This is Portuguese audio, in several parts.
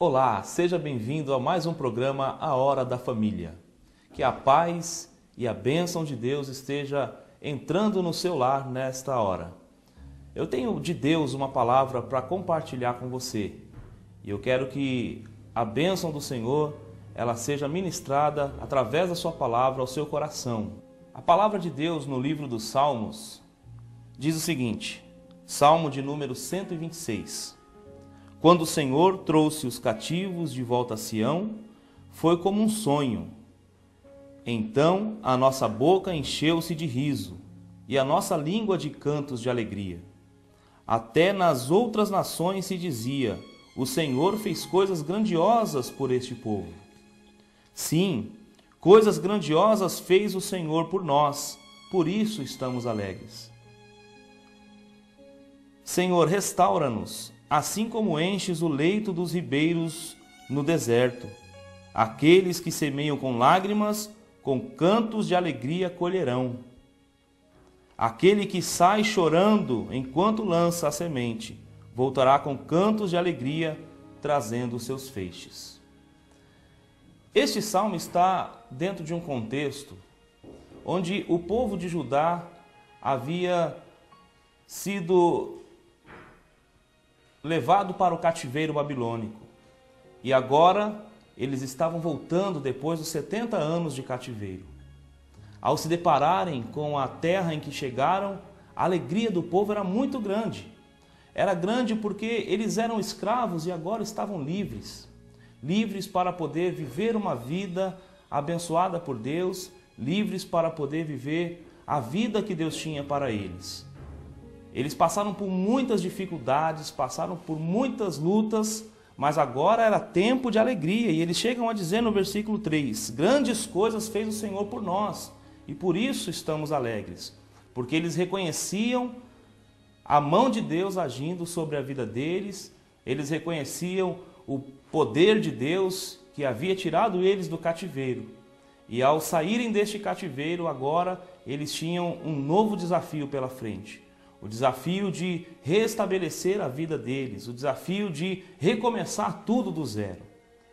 Olá, seja bem-vindo a mais um programa A Hora da Família. Que a paz e a bênção de Deus esteja entrando no seu lar nesta hora. Eu tenho de Deus uma palavra para compartilhar com você. E eu quero que a bênção do Senhor ela seja ministrada através da sua palavra ao seu coração. A palavra de Deus no livro dos Salmos diz o seguinte, Salmo de número 126. Quando o Senhor trouxe os cativos de volta a Sião, foi como um sonho. Então a nossa boca encheu-se de riso e a nossa língua de cantos de alegria. Até nas outras nações se dizia, o Senhor fez coisas grandiosas por este povo. Sim, coisas grandiosas fez o Senhor por nós, por isso estamos alegres. Senhor, restaura-nos, assim como enches o leito dos ribeiros no deserto. Aqueles que semeiam com lágrimas, com cantos de alegria colherão. Aquele que sai chorando enquanto lança a semente, voltará com cantos de alegria, trazendo os seus feixes. Este salmo está dentro de um contexto onde o povo de Judá havia sido levado para o cativeiro babilônico. E agora eles estavam voltando depois dos 70 anos de cativeiro. Ao se depararem com a terra em que chegaram, a alegria do povo era muito grande. Era grande porque eles eram escravos e agora estavam livres. Livres para poder viver uma vida abençoada por Deus, livres para poder viver a vida que Deus tinha para eles. Eles passaram por muitas dificuldades, passaram por muitas lutas, mas agora era tempo de alegria. E eles chegam a dizer no versículo 3, grandes coisas fez o Senhor por nós, e por isso estamos alegres. Porque eles reconheciam a mão de Deus agindo sobre a vida deles, eles reconheciam o poder de Deus que havia tirado eles do cativeiro. E ao saírem deste cativeiro, agora eles tinham um novo desafio pela frente. O desafio de restabelecer a vida deles, o desafio de recomeçar tudo do zero.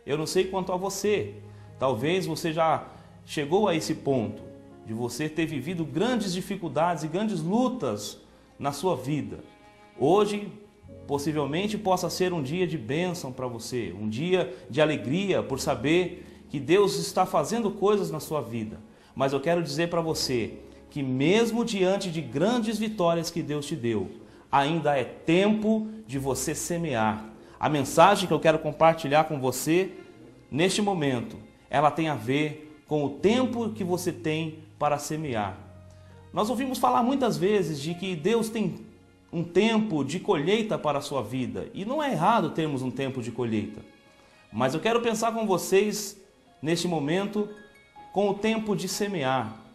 Eu não sei quanto a você, talvez você já chegou a esse ponto de você ter vivido grandes dificuldades e grandes lutas na sua vida. Hoje, possivelmente, possa ser um dia de bênção para você, um dia de alegria por saber que Deus está fazendo coisas na sua vida. Mas eu quero dizer para você que mesmo diante de grandes vitórias que Deus te deu, ainda é tempo de você semear. A mensagem que eu quero compartilhar com você neste momento, ela tem a ver com o tempo que você tem para semear. Nós ouvimos falar muitas vezes de que Deus tem um tempo de colheita para a sua vida, e não é errado termos um tempo de colheita. Mas eu quero pensar com vocês neste momento com o tempo de semear.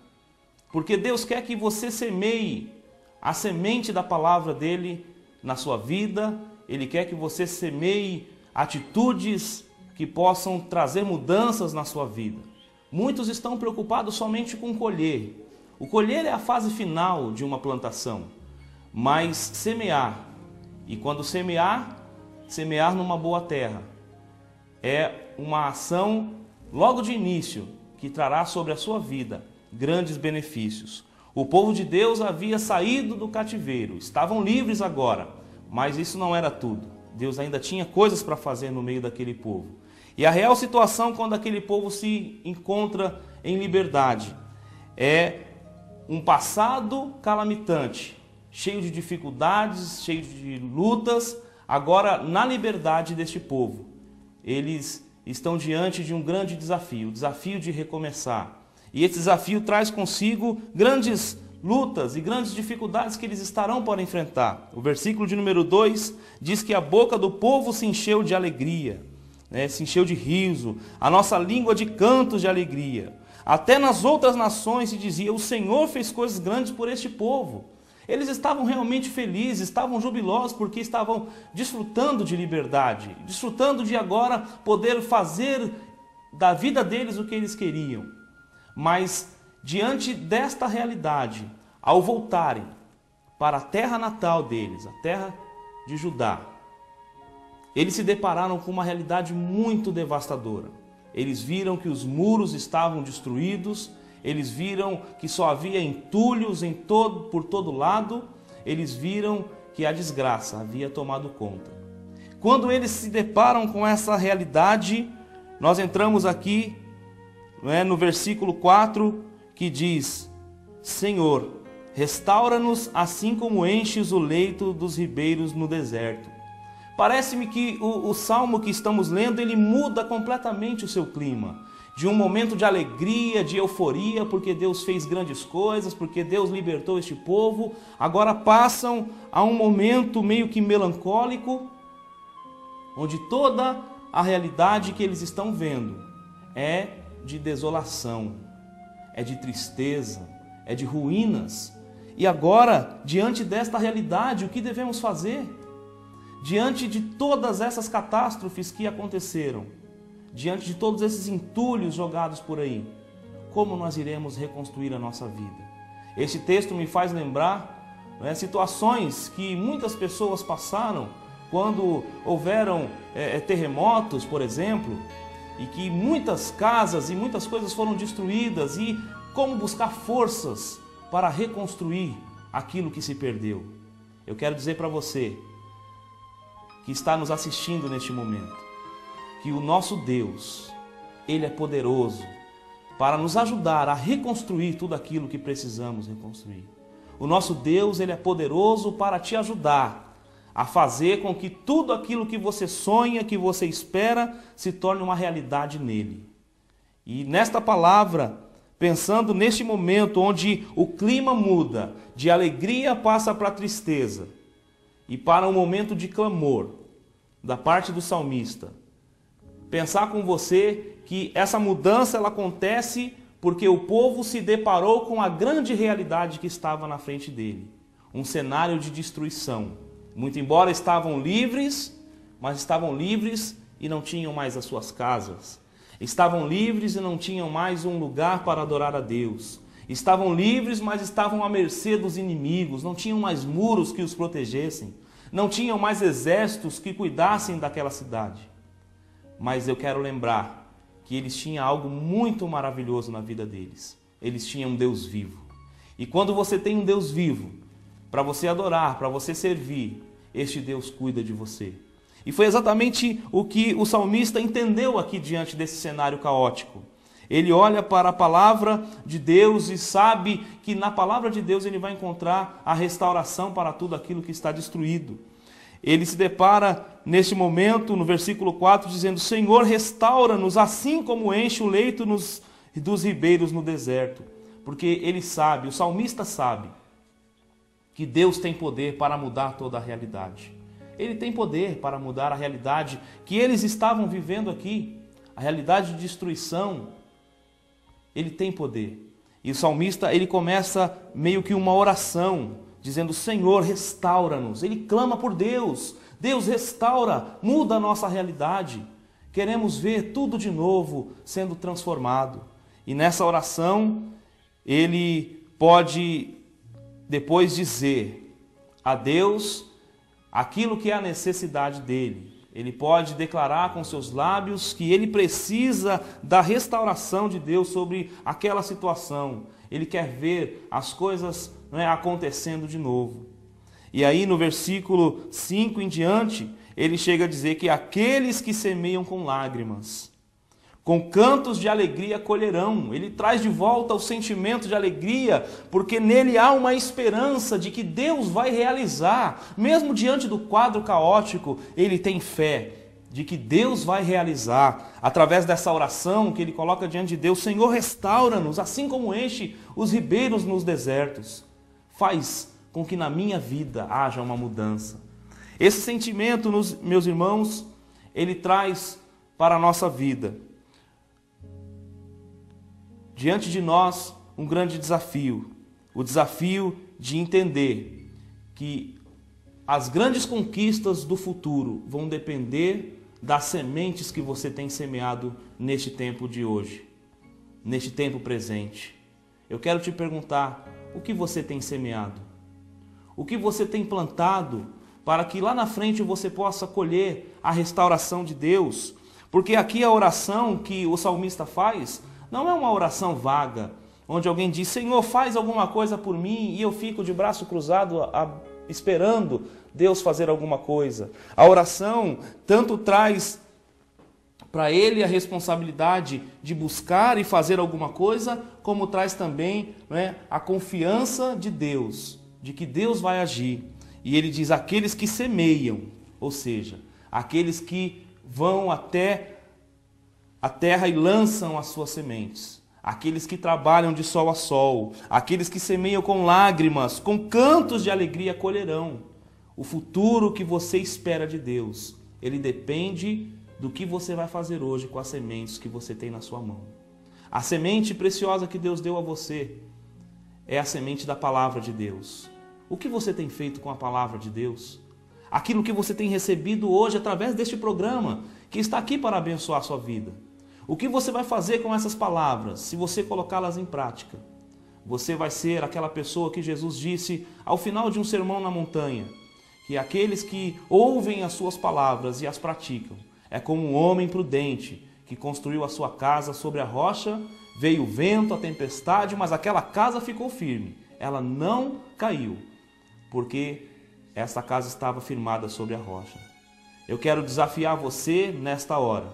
Porque Deus quer que você semeie a semente da palavra dele na sua vida. Ele quer que você semeie atitudes que possam trazer mudanças na sua vida. Muitos estão preocupados somente com colher. O colher é a fase final de uma plantação. Mas semear, e quando semear numa boa terra, é uma ação logo de início que trará sobre a sua vida grandes benefícios. O povo de Deus havia saído do cativeiro, estavam livres agora, mas isso não era tudo. Deus ainda tinha coisas para fazer no meio daquele povo. E a real situação quando aquele povo se encontra em liberdade é um passado calamitante, cheio de dificuldades, cheio de lutas. Agora, na liberdade deste povo, eles estão diante de um grande desafio, o desafio de recomeçar. E esse desafio traz consigo grandes lutas e grandes dificuldades que eles estarão para enfrentar. O versículo de número 2 diz que a boca do povo se encheu de alegria, se encheu de riso, a nossa língua de cantos de alegria. Até nas outras nações se dizia, o Senhor fez coisas grandes por este povo. Eles estavam realmente felizes, estavam jubilosos porque estavam desfrutando de liberdade, desfrutando de agora poder fazer da vida deles o que eles queriam. Mas, diante desta realidade, ao voltarem para a terra natal deles, a terra de Judá, eles se depararam com uma realidade muito devastadora. Eles viram que os muros estavam destruídos, eles viram que só havia entulhos por todo lado, eles viram que a desgraça havia tomado conta. Quando eles se deparam com essa realidade, nós entramos aqui, no versículo 4, que diz: Senhor, restaura-nos assim como enches o leito dos ribeiros no deserto. Parece-me que o salmo que estamos lendo, ele muda completamente o seu clima. De um momento de alegria, de euforia, porque Deus fez grandes coisas, porque Deus libertou este povo, agora passam a um momento meio que melancólico, onde toda a realidade que eles estão vendo é de desolação, é de tristeza, é de ruínas. E agora, diante desta realidade, o que devemos fazer? Diante de todas essas catástrofes que aconteceram, diante de todos esses entulhos jogados por aí, como nós iremos reconstruir a nossa vida? Este texto me faz lembrar situações que muitas pessoas passaram quando houveram terremotos, por exemplo, e que muitas casas e muitas coisas foram destruídas, e como buscar forças para reconstruir aquilo que se perdeu. Eu quero dizer para você que está nos assistindo neste momento, que o nosso Deus, Ele é poderoso para nos ajudar a reconstruir tudo aquilo que precisamos reconstruir. O nosso Deus, Ele é poderoso para te ajudar a fazer com que tudo aquilo que você sonha, que você espera, se torne uma realidade nele. E nesta palavra, pensando neste momento onde o clima muda, de alegria passa para tristeza, e para um momento de clamor da parte do salmista, pensar com você que essa mudança ela acontece porque o povo se deparou com a grande realidade que estava na frente dele, um cenário de destruição. Muito embora estavam livres, mas estavam livres e não tinham mais as suas casas. Estavam livres e não tinham mais um lugar para adorar a Deus. Estavam livres, mas estavam à mercê dos inimigos, não tinham mais muros que os protegessem, não tinham mais exércitos que cuidassem daquela cidade. Mas eu quero lembrar que eles tinham algo muito maravilhoso na vida deles. Eles tinham um Deus vivo. E quando você tem um Deus vivo, para você adorar, para você servir, este Deus cuida de você. E foi exatamente o que o salmista entendeu aqui diante desse cenário caótico. Ele olha para a palavra de Deus e sabe que na palavra de Deus ele vai encontrar a restauração para tudo aquilo que está destruído. Ele se depara neste momento, no versículo 4, dizendo: Senhor, restaura-nos assim como enche o leito dos ribeiros no deserto. Porque ele sabe, o salmista sabe, que Deus tem poder para mudar toda a realidade. Ele tem poder para mudar a realidade que eles estavam vivendo aqui, a realidade de destruição. Ele tem poder. E o salmista, ele começa meio que uma oração, dizendo: Senhor, restaura-nos. Ele clama por Deus. Deus, restaura, muda a nossa realidade. Queremos ver tudo de novo sendo transformado. E nessa oração, ele pode depois dizer a Deus aquilo que é a necessidade dele. Ele pode declarar com seus lábios que ele precisa da restauração de Deus sobre aquela situação. Ele quer ver as coisas acontecendo de novo. E aí no versículo 5 em diante, ele chega a dizer que aqueles que semeiam com lágrimas, com cantos de alegria colherão. Ele traz de volta o sentimento de alegria, porque nele há uma esperança de que Deus vai realizar. Mesmo diante do quadro caótico, ele tem fé de que Deus vai realizar. Através dessa oração que ele coloca diante de Deus: Senhor, restaura-nos, assim como enche os ribeiros nos desertos. Faz com que na minha vida haja uma mudança. Esse sentimento, meus irmãos, ele traz para a nossa vida. Diante de nós, um grande desafio. O desafio de entender que as grandes conquistas do futuro vão depender das sementes que você tem semeado neste tempo de hoje, neste tempo presente. Eu quero te perguntar: o que você tem semeado? O que você tem plantado para que lá na frente você possa colher a restauração de Deus. Porque aqui a oração que o salmista faz não é uma oração vaga, onde alguém diz: Senhor, faz alguma coisa por mim, e eu fico de braço cruzado esperando Deus fazer alguma coisa. A oração tanto traz para ele a responsabilidade de buscar e fazer alguma coisa, como traz também, né, a confiança de Deus, de que Deus vai agir. E ele diz: aqueles que semeiam, ou seja, aqueles que vão até a terra e lançam as suas sementes, aqueles que trabalham de sol a sol, aqueles que semeiam com lágrimas, com cantos de alegria colherão. O futuro que você espera de Deus, ele depende do que você vai fazer hoje com as sementes que você tem na sua mão. A semente preciosa que Deus deu a você é a semente da palavra de Deus. O que você tem feito com a palavra de Deus? Aquilo que você tem recebido hoje através deste programa, que está aqui para abençoar a sua vida. O que você vai fazer com essas palavras, se você colocá-las em prática? Você vai ser aquela pessoa que Jesus disse ao final de um sermão na montanha, que aqueles que ouvem as suas palavras e as praticam, é como um homem prudente que construiu a sua casa sobre a rocha, veio o vento, a tempestade, mas aquela casa ficou firme. Ela não caiu, porque essa casa estava firmada sobre a rocha. Eu quero desafiar você nesta hora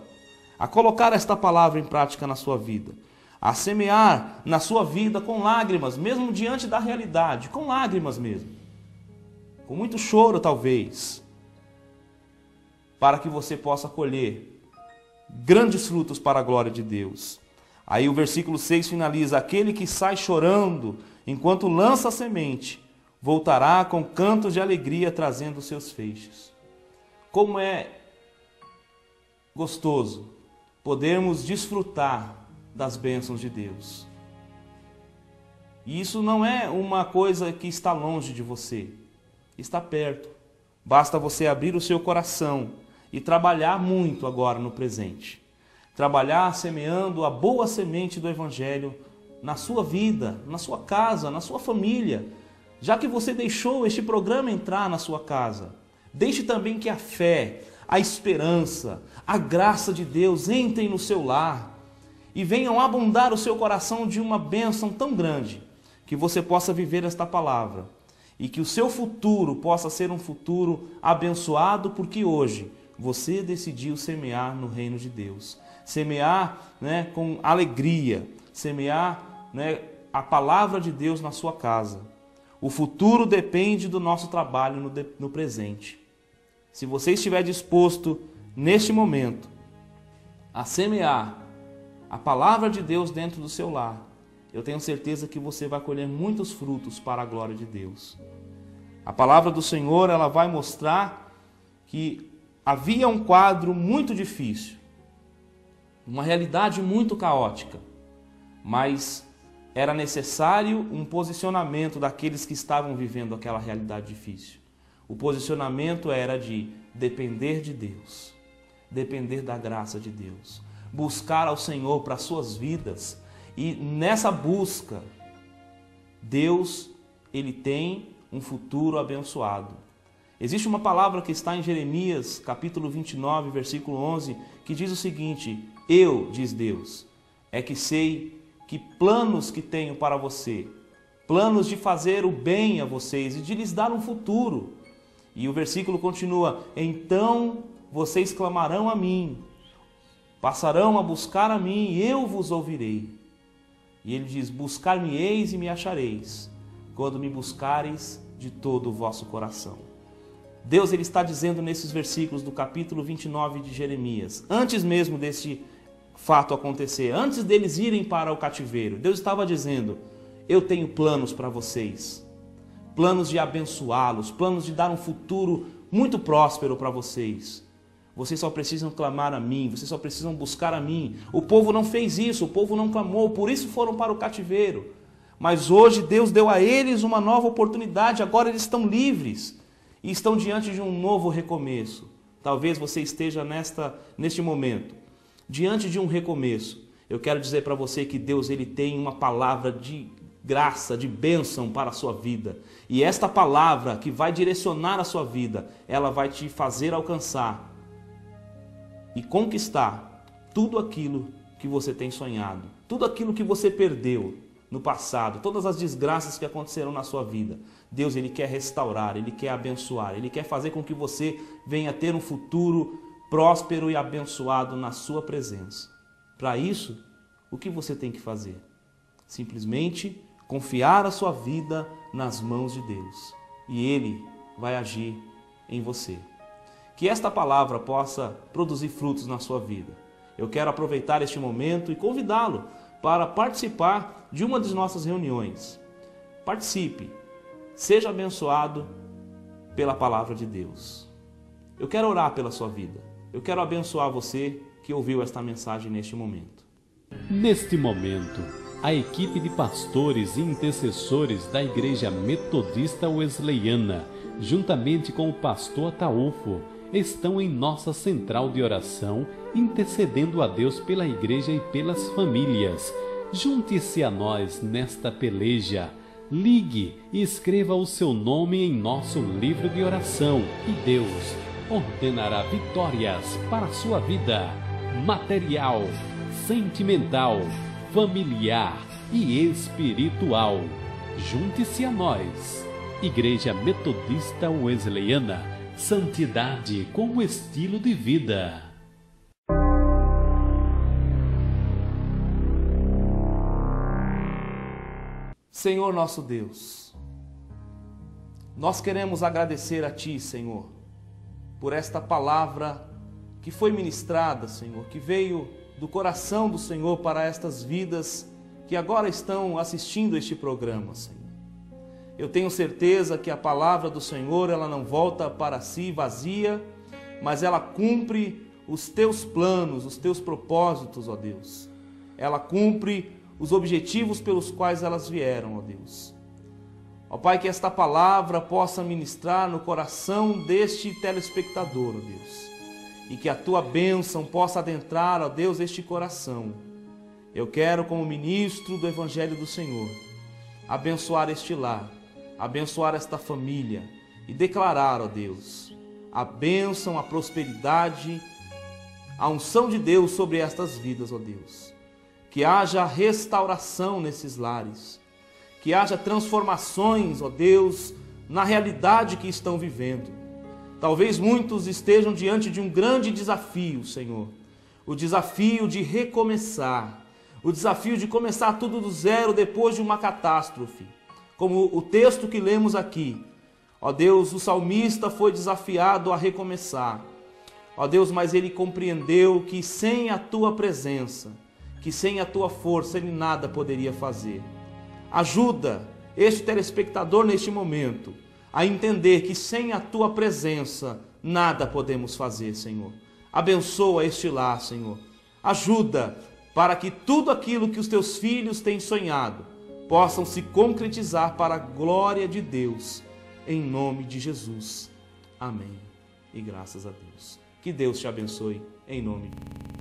a colocar esta palavra em prática na sua vida, a semear na sua vida com lágrimas, mesmo diante da realidade, com lágrimas mesmo, com muito choro talvez, para que você possa colher grandes frutos para a glória de Deus. Aí o versículo 6 finaliza: aquele que sai chorando enquanto lança a semente, voltará com cantos de alegria trazendo os seus feixes. Como é gostoso podermos desfrutar das bênçãos de Deus. E isso não é uma coisa que está longe de você, está perto. Basta você abrir o seu coração e trabalhar muito agora no presente. Trabalhar semeando a boa semente do Evangelho na sua vida, na sua casa, na sua família. Já que você deixou este programa entrar na sua casa, deixe também que a fé, a esperança, a graça de Deus entrem no seu lar e venham abundar o seu coração de uma bênção tão grande, que você possa viver esta palavra e que o seu futuro possa ser um futuro abençoado, porque hoje você decidiu semear no reino de Deus. Semear, né, com alegria, semear, né, a palavra de Deus na sua casa. O futuro depende do nosso trabalho no presente. Se você estiver disposto, neste momento, a semear a palavra de Deus dentro do seu lar, eu tenho certeza que você vai colher muitos frutos para a glória de Deus. A palavra do Senhor, ela vai mostrar que havia um quadro muito difícil, uma realidade muito caótica, mas era necessário um posicionamento daqueles que estavam vivendo aquela realidade difícil. O posicionamento era de depender de Deus, depender da graça de Deus, buscar ao Senhor para as suas vidas. E nessa busca, Deus, ele tem um futuro abençoado. Existe uma palavra que está em Jeremias, capítulo 29, versículo 11, que diz o seguinte: eu, diz Deus, é que sei que planos que tenho para você, planos de fazer o bem a vocês e de lhes dar um futuro. E o versículo continua: então vocês clamarão a mim, passarão a buscar a mim e eu vos ouvirei. E ele diz: buscar-me-eis e me achareis, quando me buscareis de todo o vosso coração. Deus, ele está dizendo nesses versículos do capítulo 29 de Jeremias, antes mesmo desse fato acontecer, antes deles irem para o cativeiro, Deus estava dizendo: eu tenho planos para vocês, planos de abençoá-los, planos de dar um futuro muito próspero para vocês. Vocês só precisam clamar a mim, vocês só precisam buscar a mim. O povo não fez isso, o povo não clamou, por isso foram para o cativeiro. Mas hoje Deus deu a eles uma nova oportunidade, agora eles estão livres e estão diante de um novo recomeço. Talvez você esteja neste momento, diante de um recomeço. Eu quero dizer para você que Deus, ele tem uma palavra de graça, de bênção para a sua vida. E esta palavra que vai direcionar a sua vida, ela vai te fazer alcançar e conquistar tudo aquilo que você tem sonhado, tudo aquilo que você perdeu no passado, todas as desgraças que aconteceram na sua vida. Deus, Ele quer restaurar, Ele quer abençoar, Ele quer fazer com que você venha ter um futuro próspero e abençoado na sua presença. Para isso, o que você tem que fazer? Simplesmente confiar a sua vida nas mãos de Deus e Ele vai agir em você. Que esta palavra possa produzir frutos na sua vida. Eu quero aproveitar este momento e convidá-lo para participar de uma de nossas reuniões. Participe, seja abençoado pela palavra de Deus. Eu quero orar pela sua vida. Eu quero abençoar você que ouviu esta mensagem neste momento. Neste momento, a equipe de pastores e intercessores da Igreja Metodista Wesleyana, juntamente com o pastor Ataúfo, estão em nossa central de oração, intercedendo a Deus pela igreja e pelas famílias. Junte-se a nós nesta peleja. Ligue e escreva o seu nome em nosso livro de oração e Deus ordenará vitórias para a sua vida, material, sentimental, familiar e espiritual. Junte-se a nós. Igreja Metodista Wesleyana, santidade como estilo de vida. Senhor nosso Deus, nós queremos agradecer a Ti, Senhor, por esta palavra que foi ministrada, Senhor, que veio do coração do Senhor para estas vidas que agora estão assistindo este programa, Senhor. Eu tenho certeza que a palavra do Senhor, ela não volta para si vazia, mas ela cumpre os Teus planos, os Teus propósitos, ó Deus. Ela cumpre os objetivos pelos quais elas vieram, ó Deus. Ó Pai, que esta palavra possa ministrar no coração deste telespectador, ó Deus. E que a Tua bênção possa adentrar, ó Deus, este coração. Eu quero, como ministro do Evangelho do Senhor, abençoar este lar, abençoar esta família e declarar, ó Deus, a bênção, a prosperidade, a unção de Deus sobre estas vidas, ó Deus. Que haja restauração nesses lares, que haja transformações, ó Deus, na realidade que estão vivendo. Talvez muitos estejam diante de um grande desafio, Senhor, o desafio de recomeçar, o desafio de começar tudo do zero depois de uma catástrofe. Como o texto que lemos aqui, ó Deus, o salmista foi desafiado a recomeçar. Ó Deus, mas ele compreendeu que sem a Tua presença, que sem a Tua força ele nada poderia fazer. Ajuda este telespectador neste momento a entender que sem a Tua presença nada podemos fazer, Senhor. Abençoa este lar, Senhor. Ajuda para que tudo aquilo que os Teus filhos têm sonhado possam se concretizar para a glória de Deus, em nome de Jesus. Amém. E graças a Deus. Que Deus te abençoe, em nome de Jesus.